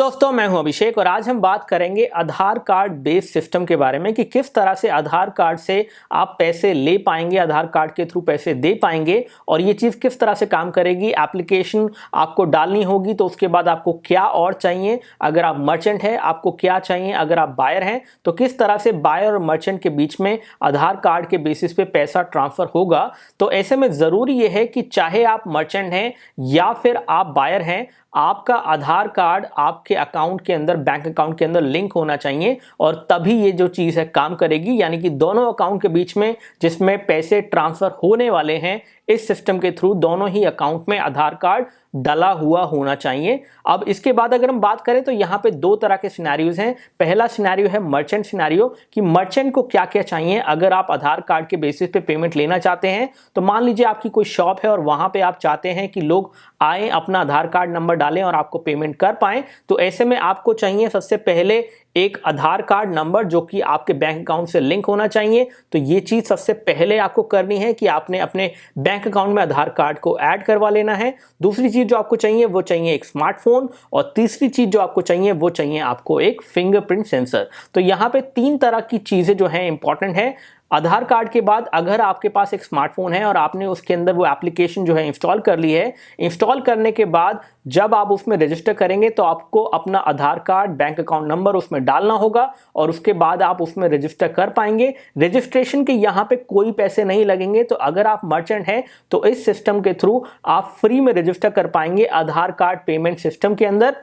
दोस्तों, मैं हूं अभिषेक और आज हम बात करेंगे आधार कार्ड बेस्ड सिस्टम के बारे में कि किस तरह से आधार कार्ड से आप पैसे ले पाएंगे, आधार कार्ड के थ्रू पैसे दे पाएंगे और ये चीज़ किस तरह से काम करेगी। एप्लीकेशन आपको डालनी होगी तो उसके बाद आपको क्या और चाहिए, अगर आप मर्चेंट हैं आपको क्या चाहिए, अगर आप बायर हैं तो किस तरह से बायर और मर्चेंट के बीच में आधार कार्ड के बेसिस पे पैसा ट्रांसफ़र होगा। तो ऐसे में ज़रूरी ये है कि चाहे आप मर्चेंट हैं या फिर आप बायर हैं, आपका आधार कार्ड आपके अकाउंट के अंदर, बैंक अकाउंट के अंदर लिंक होना चाहिए और तभी ये जो चीज़ है काम करेगी। यानी कि दोनों अकाउंट के बीच में जिसमें पैसे ट्रांसफ़र होने वाले हैं इस सिस्टम के थ्रू दोनों ही अकाउंट में आधार कार्ड डला हुआ होना चाहिए। अब इसके बाद अगर हम बात करें तो यहाँ पे दो तरह के सिनेरियोज हैं। पहला सिनेरियो है मर्चेंट सिनेरियो कि मर्चेंट को क्या क्या चाहिए अगर आप आधार कार्ड के बेसिस पे पेमेंट लेना चाहते हैं। तो मान लीजिए आपकी कोई शॉप है और वहां पे आप चाहते हैं कि लोग आए, अपना आधार कार्ड नंबर डालें और आपको पेमेंट कर पाएं। तो ऐसे में आपको चाहिए सबसे पहले एक आधार कार्ड नंबर जो कि आपके बैंक अकाउंट से लिंक होना चाहिए। तो ये चीज़ सबसे पहले आपको करनी है कि आपने अपने बैंक अकाउंट में आधार कार्ड को ऐड करवा लेना है। दूसरी चीज़ जो आपको चाहिए वो चाहिए एक स्मार्टफोन और तीसरी चीज़ जो आपको चाहिए वो चाहिए आपको एक फिंगरप्रिंट सेंसर। तो यहाँ पे तीन तरह की चीज़ें जो हैं इंपॉर्टेंट है। आधार कार्ड के बाद अगर आपके पास एक स्मार्टफोन है और आपने उसके अंदर वो एप्लीकेशन जो है इंस्टॉल कर ली है, इंस्टॉल करने के बाद जब आप उसमें रजिस्टर करेंगे तो आपको अपना आधार कार्ड, बैंक अकाउंट नंबर उसमें डालना होगा और उसके बाद आप उसमें रजिस्टर कर पाएंगे। रजिस्ट्रेशन के यहाँ पे कोई पैसे नहीं लगेंगे। तो अगर आप मर्चेंट हैं तो इस सिस्टम के थ्रू आप फ्री में रजिस्टर कर पाएंगे आधार कार्ड पेमेंट सिस्टम के अंदर,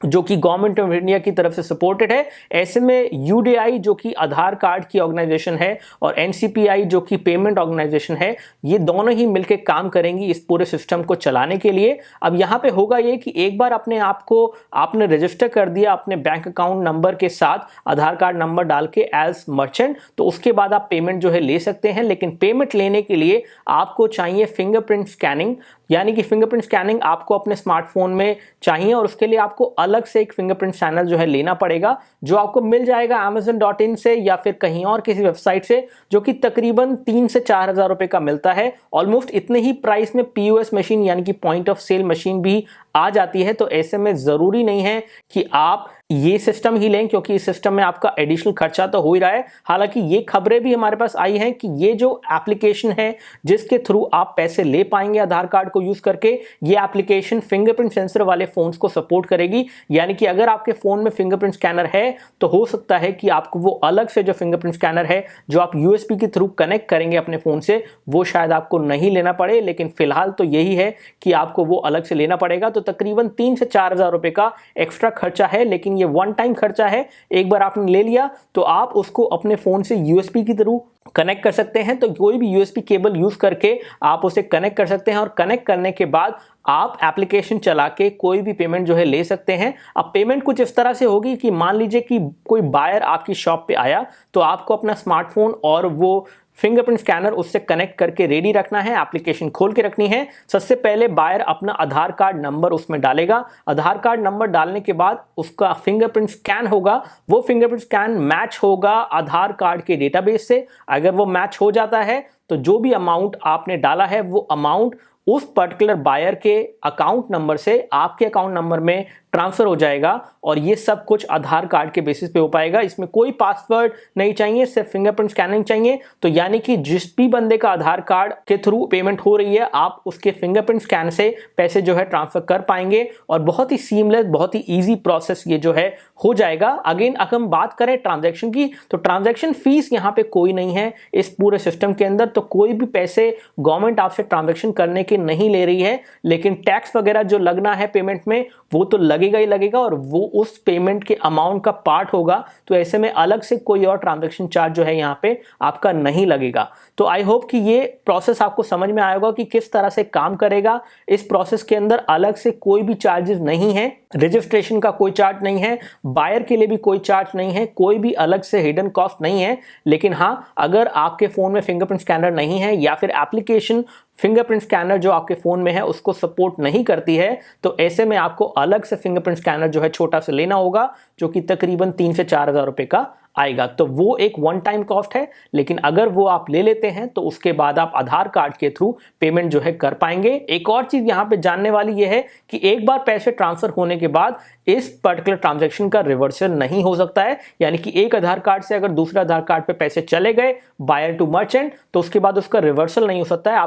जो कि गवर्नमेंट ऑफ इंडिया की तरफ से सपोर्टेड है। ऐसे में यूडीआई जो कि आधार कार्ड की ऑर्गेनाइजेशन है और एनसीपीआई जो कि पेमेंट ऑर्गेनाइजेशन है, ये दोनों ही मिलकर काम करेंगी इस पूरे सिस्टम को चलाने के लिए। अब यहाँ पे होगा ये कि एक बार अपने आप को आपने रजिस्टर कर दिया अपने बैंक अकाउंट नंबर के साथ आधार कार्ड नंबर डाल के एज मर्चेंट, तो उसके बाद आप पेमेंट जो है ले सकते हैं। लेकिन पेमेंट लेने के लिए आपको चाहिए फिंगरप्रिंट स्कैनिंग, यानी कि फिंगरप्रिंट स्कैनिंग आपको अपने स्मार्टफोन में चाहिए और उसके लिए आपको अलग से एक फिंगरप्रिंट स्कैनर जो है लेना पड़ेगा, जो आपको मिल जाएगा amazon.in से या फिर कहीं और किसी वेबसाइट से, जो कि तकरीबन 3 से 4 हज़ार रुपए का मिलता है। ऑलमोस्ट इतने ही प्राइस में पीओएस मशीन यानी कि पॉइंट ऑफ सेल मशीन भी आ जाती है। तो ऐसे में ज़रूरी नहीं है कि आप ये सिस्टम ही लें, क्योंकि इस सिस्टम में आपका एडिशनल खर्चा तो हो ही रहा है। हालांकि ये खबरें भी हमारे पास आई हैं कि ये जो एप्लीकेशन है जिसके थ्रू आप पैसे ले पाएंगे आधार कार्ड को यूज करके, ये एप्लीकेशन फिंगरप्रिंट सेंसर वाले फोन्स को सपोर्ट करेगी। यानी कि अगर आपके फोन में फिंगरप्रिंट स्कैनर है तो हो सकता है कि आपको वो अलग से जो फिंगरप्रिंट स्कैनर है जो आप यूएसबी के थ्रू कनेक्ट करेंगे अपने फोन से, वो शायद आपको नहीं लेना पड़े। लेकिन फिलहाल तो यही है कि आपको वो अलग से लेना पड़ेगा। तो तकरीबन 3 से 4 हज़ार रुपए का एक्स्ट्रा खर्चा है, लेकिन ये वन टाइम खर्चा है। एक बार आपने ले लिया तो आप उसको अपने फोन से यूएसबी के थ्रू कनेक्ट कर सकते हैं। तो कोई भी यूएसबी केबल यूज करके आप उसे कनेक्ट कर सकते हैं और कनेक्ट करने के बाद आप एप्लीकेशन चला के कोई भी पेमेंट जो है ले सकते हैं। अब पेमेंट कुछ इस तरह से होगी कि मान लीजिए कि कोई बायर आपकी शॉप पे आया तो आपको अपना स्मार्टफोन और वो फिंगरप्रिंट स्कैनर उससे कनेक्ट करके रेडी रखना है, एप्लीकेशन खोल के रखनी है। सबसे पहले बायर अपना आधार कार्ड नंबर उसमें डालेगा। आधार कार्ड नंबर डालने के बाद उसका फिंगरप्रिंट स्कैन होगा। वो फिंगरप्रिंट स्कैन मैच होगा आधार कार्ड के डेटाबेस से। अगर वो मैच हो जाता है तो जो भी अमाउंट आपने डाला है वो अमाउंट उस पर्टिकुलर बायर के अकाउंट नंबर से आपके अकाउंट नंबर में ट्रांसफर हो जाएगा और ये सब कुछ आधार कार्ड के बेसिस पे हो पाएगा। इसमें कोई पासवर्ड नहीं चाहिए, सिर्फ फिंगरप्रिंट स्कैनिंग चाहिए। तो यानी कि जिस भी बंदे का आधार कार्ड के थ्रू पेमेंट हो रही है, आप उसके फिंगरप्रिंट स्कैन से पैसे जो है ट्रांसफर कर पाएंगे और बहुत ही सीमलेस, बहुत ही ईजी प्रोसेस ये जो है हो जाएगा। अगेन अगर हम बात करें ट्रांजैक्शन की, तो ट्रांजैक्शन फीस यहाँ पे कोई नहीं है इस पूरे सिस्टम के अंदर। तो कोई भी पैसे गवर्नमेंट आपसे ट्रांजैक्शन करने के नहीं ले रही है, लेकिन टैक्स वगैरह जो लगना है पेमेंट में वो तो लगेगा ही लगेगा और वो उस पेमेंट के अमाउंट का पार्ट होगा। तो ऐसे में अलग से कोई और ट्रांजैक्शन चार्ज जो है यहाँ पे आपका नहीं लगेगा। तो आई होप कि ये प्रोसेस आपको समझ में आएगा कि किस तरह से काम करेगा। इस प्रोसेस के अंदर अलग से कोई भी चार्जेस नहीं है, रजिस्ट्रेशन का कोई चार्ज नहीं है, बायर के लिए भी कोई चार्ज नहीं है, कोई भी अलग से हिडन कॉस्ट नहीं है। लेकिन हाँ, अगर आपके फोन में फिंगरप्रिंट स्कैनर नहीं है या फिर एप्लीकेशन फिंगरप्रिंट स्कैनर जो आपके फोन में है उसको सपोर्ट नहीं करती है, तो ऐसे में आपको अलग से फिंगरप्रिंट स्कैनर जो है छोटा सा लेना होगा, जो कि तकरीबन 3 से 4 हज़ार रुपए का आएगा। तो वो एक वन टाइम कॉस्ट है, लेकिन अगर वो आप ले लेते हैं तो उसके बाद आप आधार कार्ड के थ्रू पेमेंट जो है कर पाएंगे। एक और चीज यहां पे जानने वाली ये है कि एक बार पैसे ट्रांसफर होने के बाद इस पर्टिकुलर ट्रांजैक्शन का रिवर्सल नहीं हो सकता है, यानी कि एक आधार कार्ड से अगर दूसरे आधार कार्ड पे पैसे चले गए बायर टू मर्चेंट तो उसके बाद उसका रिवर्सल नहीं हो सकता है।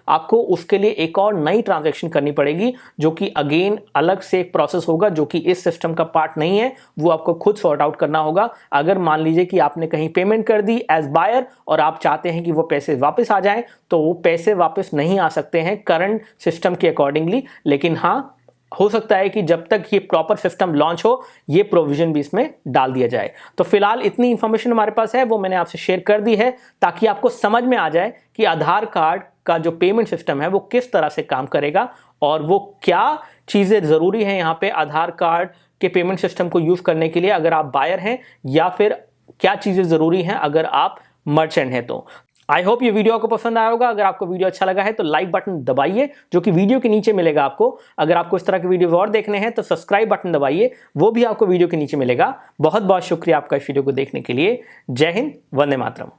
आपको उसके लिए एक और नई ट्रांजैक्शन करनी पड़ेगी, जो कि अगेन अलग से एक प्रोसेस होगा, जो कि इस सिस्टम का पार्ट नहीं है। वो आपको खुद सॉर्ट आउट करना होगा। अगर मान लीजिए कि आपने कहीं पेमेंट कर दी एज बायर और आप चाहते हैं कि वो पैसे वापस आ जाएं, तो वो पैसे वापस नहीं आ सकते हैं करंट सिस्टम के अकॉर्डिंगली। लेकिन हाँ, हो सकता है कि जब तक ये प्रॉपर सिस्टम लॉन्च हो ये प्रोविजन भी इसमें डाल दिया जाए। तो फिलहाल इतनी इंफॉर्मेशन हमारे पास है, वो मैंने आपसे शेयर कर दी है, ताकि आपको समझ में आ जाए कि आधार कार्ड का जो पेमेंट सिस्टम है वो किस तरह से काम करेगा और वो क्या चीजें जरूरी हैं यहाँ पे आधार कार्ड के पेमेंट सिस्टम को यूज करने के लिए, अगर आप बायर हैं, या फिर क्या चीजें जरूरी हैं अगर आप मर्चेंट हैं। तो आई होप ये वीडियो आपको पसंद आया होगा। अगर आपको वीडियो अच्छा लगा है तो लाइक बटन दबाइए, जो कि वीडियो के नीचे मिलेगा आपको। अगर आपको इस तरह के वीडियो और देखने हैं तो सब्सक्राइब बटन दबाइए, वो भी आपको वीडियो के नीचे मिलेगा। बहुत बहुत शुक्रिया आपका इस वीडियो को देखने के लिए। जय हिंद, वंदे मातरम।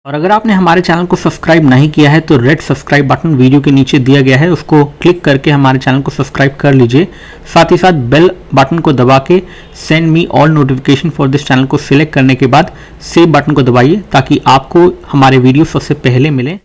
और अगर आपने हमारे चैनल को सब्सक्राइब नहीं किया है तो रेड सब्सक्राइब बटन वीडियो के नीचे दिया गया है, उसको क्लिक करके हमारे चैनल को सब्सक्राइब कर लीजिए। साथ ही साथ बेल बटन को दबा के send me all notification for this channel को सिलेक्ट करने के बाद सेव बटन को दबाइए, ताकि आपको हमारे वीडियो सबसे पहले मिले।